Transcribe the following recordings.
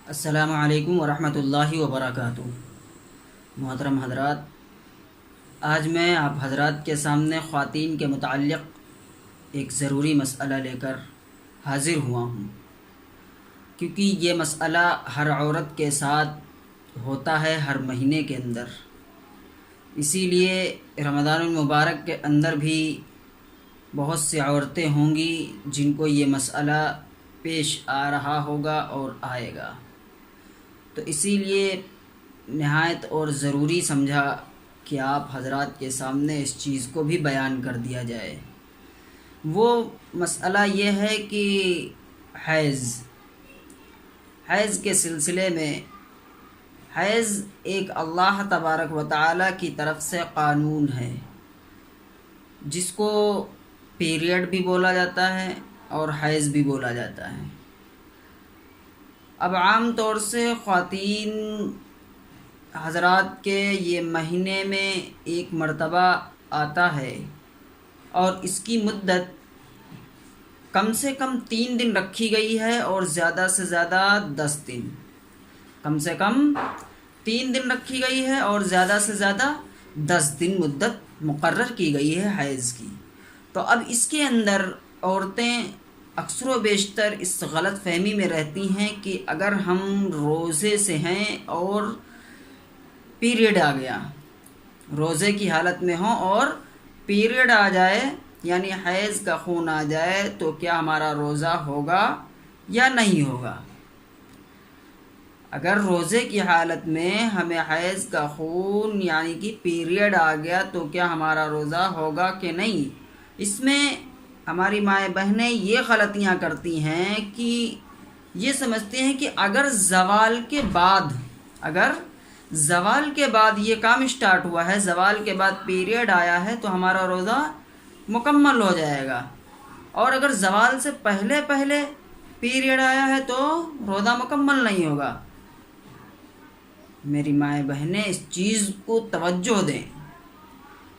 السلام علیکم ورحمۃ اللہ وبرکاتہ۔ محترم حضرات، آج میں آپ حضرات کے سامنے خواتین کے متعلق ایک ضروری مسئلہ لے کر حاضر ہوا ہوں، کیونکہ یہ مسئلہ ہر عورت کے ساتھ ہوتا ہے ہر مہینے کے اندر۔ اسی لیے رمضان المبارک کے اندر بھی بہت سی عورتیں ہوں گی جن کو یہ مسئلہ پیش آ رہا ہوگا اور آئے گا، تو اسی لیے نہایت اور ضروری سمجھا کہ آپ حضرات کے سامنے اس چیز کو بھی بیان کر دیا جائے۔ وہ مسئلہ یہ ہے کہ حیض کے سلسلے میں، حیض ایک اللہ تبارک و تعالی کی طرف سے قانون ہے جس کو پیریڈ بھی بولا جاتا ہے اور حیض بھی بولا جاتا ہے۔ اب عام طور سے خواتین حضرات کے یہ مہینے میں ایک مرتبہ آتا ہے اور اس کی مدت کم سے کم 3 دن رکھی گئی ہے اور زیادہ سے زیادہ 10 دن۔ کم سے کم 3 دن رکھی گئی ہے اور زیادہ سے زیادہ 10 دن مدت مقرر کی گئی ہے حیض کی۔ تو اب اس کے اندر عورتیں اکثر و بیشتر اس غلط فہمی میں رہتی ہیں کہ اگر ہم روزے سے ہیں اور پیریڈ آ گیا، روزے کی حالت میں ہوں اور پیریڈ آ جائے یعنی حیض کا خون آ جائے تو کیا ہمارا روزہ ہوگا یا نہیں ہوگا۔ اگر روزے کی حالت میں ہمیں حیض کا خون یعنی کہ پیریڈ آ گیا تو کیا ہمارا روزہ ہوگا کہ نہیں، اس میں ہماری مائیں بہنیں یہ غلطیاں کرتی ہیں کہ یہ سمجھتے ہیں کہ اگر زوال کے بعد یہ کام سٹارٹ ہوا ہے، زوال کے بعد پیریڈ آیا ہے تو ہمارا روزہ مکمل ہو جائے گا، اور اگر زوال سے پہلے پیریڈ آیا ہے تو روزہ مکمل نہیں ہوگا۔ میری مائیں بہنیں اس چیز کو توجہ دیں،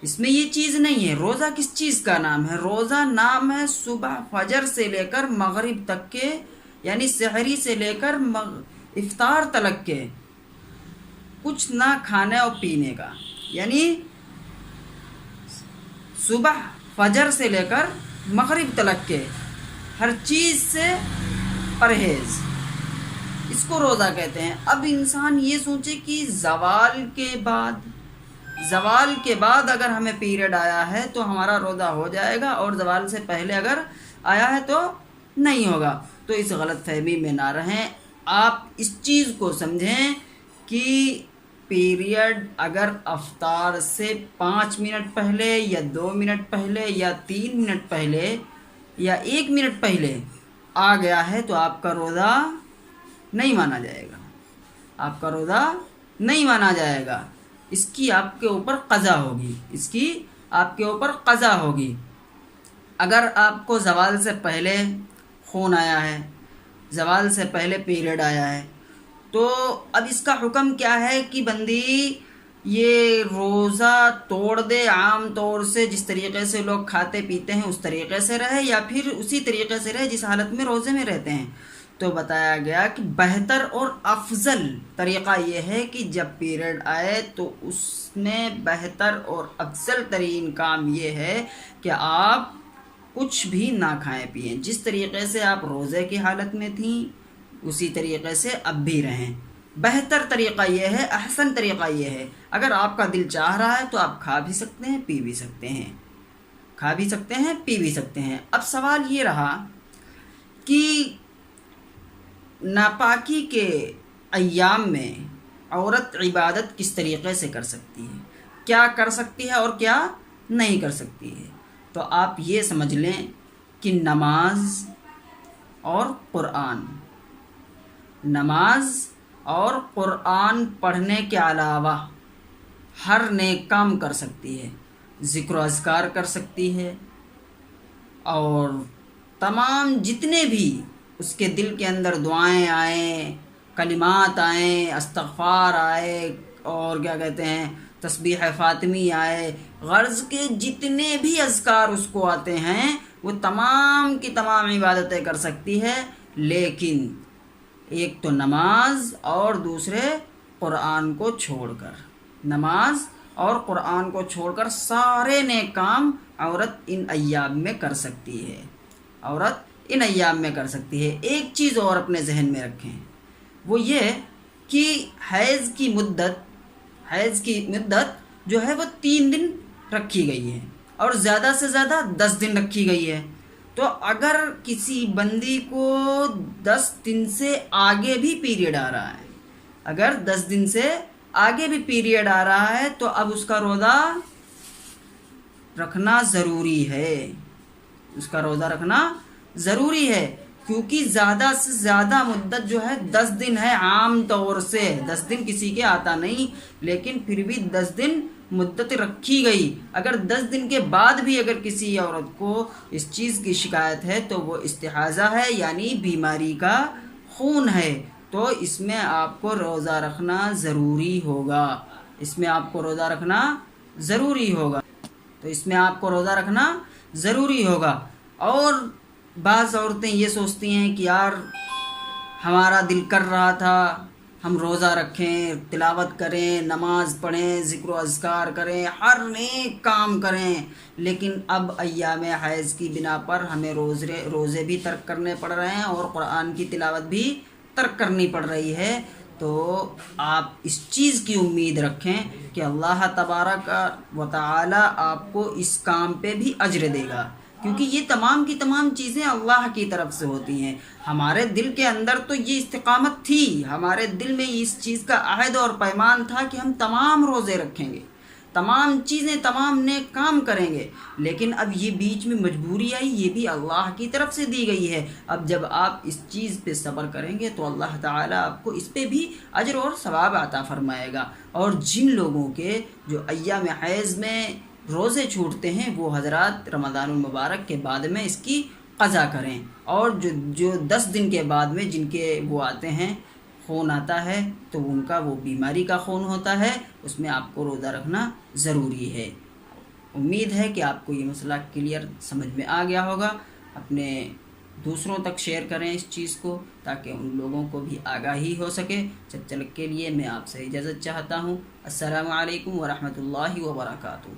اس میں یہ چیز نہیں ہے۔ روزہ کس چیز کا نام ہے؟ روزہ نام ہے صبح فجر سے لے کر مغرب تک کے، یعنی سحری سے لے کر افطار تلک کے کچھ نہ کھانے اور پینے کا، یعنی صبح فجر سے لے کر مغرب تلک کے ہر چیز سے پرہیز، اس کو روزہ کہتے ہیں۔ اب انسان یہ سوچے کہ زوال کے بعد اگر ہمیں پیریڈ آیا ہے تو ہمارا روزہ ہو جائے گا اور زوال سے پہلے اگر آیا ہے تو نہیں ہوگا، تو اس غلط فہمی میں نہ رہیں۔ آپ اس چیز کو سمجھیں کہ پیریڈ اگر افطار سے 5 منٹ پہلے یا 2 منٹ پہلے یا 3 منٹ پہلے یا 1 منٹ پہلے آ گیا ہے تو آپ کا روزہ نہیں مانا جائے گا، آپ کا روزہ نہیں مانا جائے گا، اس کی آپ کے اوپر قضا ہوگی۔ اگر آپ کو زوال سے پہلے خون آیا ہے، زوال سے پہلے پیریڈ آیا ہے، تو اب اس کا حکم کیا ہے کہ بندی یہ روزہ توڑ دے، عام طور سے جس طریقے سے لوگ کھاتے پیتے ہیں اس طریقے سے رہے یا پھر اسی طریقے سے رہے جس حالت میں روزے میں رہتے ہیں۔ تو بتایا گیا کہ بہتر اور افضل طریقہ یہ ہے کہ جب پیریڈ آئے تو اس میں بہتر اور افضل ترین کام یہ ہے کہ آپ کچھ بھی نہ کھائیں پئیں، جس طریقے سے آپ روزے کی حالت میں تھیں اسی طریقے سے اب بھی رہیں۔ بہتر طریقہ یہ ہے، احسن طریقہ یہ ہے، اگر آپ کا دل چاہ رہا ہے تو آپ کھا بھی سکتے ہیں پی بھی سکتے ہیں۔ اب سوال یہ رہا کہ ناپاکی کے ایام میں عورت عبادت کس طریقے سے کر سکتی ہے، کیا کر سکتی ہے اور کیا نہیں کر سکتی ہے۔ تو آپ یہ سمجھ لیں کہ نماز اور قرآن پڑھنے کے علاوہ ہر نیک کام کر سکتی ہے، ذکر و اذکار کر سکتی ہے، اور تمام جتنے بھی اس کے دل کے اندر دعائیں آئیں، کلمات آئیں، استغفار آئے، اور کیا کہتے ہیں تسبیح فاطمی آئے، غرض کے جتنے بھی اذکار اس کو آتے ہیں وہ تمام کی تمام عبادتیں کر سکتی ہے، لیکن ایک تو نماز اور دوسرے قرآن کو چھوڑ کر، نماز اور قرآن کو چھوڑ کر سارے نیک کام عورت ان ایام میں کر سکتی ہے، عورت ان ایام میں کر سکتی ہے۔ ایک چیز اور اپنے ذہن میں رکھیں، وہ یہ کہ حیض کی مدت جو ہے وہ 3 دن رکھی گئی ہے اور زیادہ سے زیادہ 10 دن رکھی گئی ہے۔ تو اگر کسی بندی کو 10 دن سے آگے بھی پیریڈ آ رہا ہے، اگر 10 دن سے آگے بھی پیریڈ آ رہا ہے تو اب اس کا روزہ رکھنا ضروری ہے، اس کا روزہ رکھنا ضروری ہے، کیونکہ زیادہ سے زیادہ مدت جو ہے 10 دن ہے۔ عام طور سے 10 دن کسی کے آتا نہیں، لیکن پھر بھی 10 دن مدت رکھی گئی۔ اگر 10 دن کے بعد بھی اگر کسی عورت کو اس چیز کی شکایت ہے تو وہ استحاضہ ہے، یعنی بیماری کا خون ہے، تو اس میں آپ کو روزہ رکھنا ضروری ہوگا، اس میں آپ کو روزہ رکھنا ضروری ہوگا، تو اس میں آپ کو روزہ رکھنا ضروری ہوگا۔ اور بعض عورتیں یہ سوچتی ہیں کہ یار ہمارا دل کر رہا تھا ہم روزہ رکھیں، تلاوت کریں، نماز پڑھیں، ذکر و اذکار کریں، ہر نیک کام کریں، لیکن اب ایام حیض کی بنا پر ہمیں روزے بھی ترک کرنے پڑ رہے ہیں اور قرآن کی تلاوت بھی ترک کرنی پڑ رہی ہے۔ تو آپ اس چیز کی امید رکھیں کہ اللہ تبارک و تعالی آپ کو اس کام پہ بھی اجر دے گا، کیونکہ یہ تمام کی تمام چیزیں اللہ کی طرف سے ہوتی ہیں۔ ہمارے دل کے اندر تو یہ استقامت تھی، ہمارے دل میں اس چیز کا عہد اور پیمان تھا کہ ہم تمام روزے رکھیں گے، تمام چیزیں، تمام نیک کام کریں گے، لیکن اب یہ بیچ میں مجبوری آئی، یہ بھی اللہ کی طرف سے دی گئی ہے۔ اب جب آپ اس چیز پہ صبر کریں گے تو اللہ تعالیٰ آپ کو اس پہ بھی اجر اور ثواب عطا فرمائے گا۔ اور جن لوگوں کے جو ایام حیض میں روزے چھوٹتے ہیں وہ حضرات رمضان المبارک کے بعد میں اس کی قضا کریں، اور جو 10 دن کے بعد میں جن کے وہ آتے ہیں، خون آتا ہے، تو ان کا وہ بیماری کا خون ہوتا ہے، اس میں آپ کو روزہ رکھنا ضروری ہے۔ امید ہے کہ آپ کو یہ مسئلہ کلیئر سمجھ میں آ گیا ہوگا۔ اپنے دوسروں تک شیئر کریں اس چیز کو تاکہ ان لوگوں کو بھی آگاہی ہو سکے۔ جب تک کے لیے میں آپ سے اجازت چاہتا ہوں۔ السلام علیکم ورحمۃ اللہ وبرکاتہ۔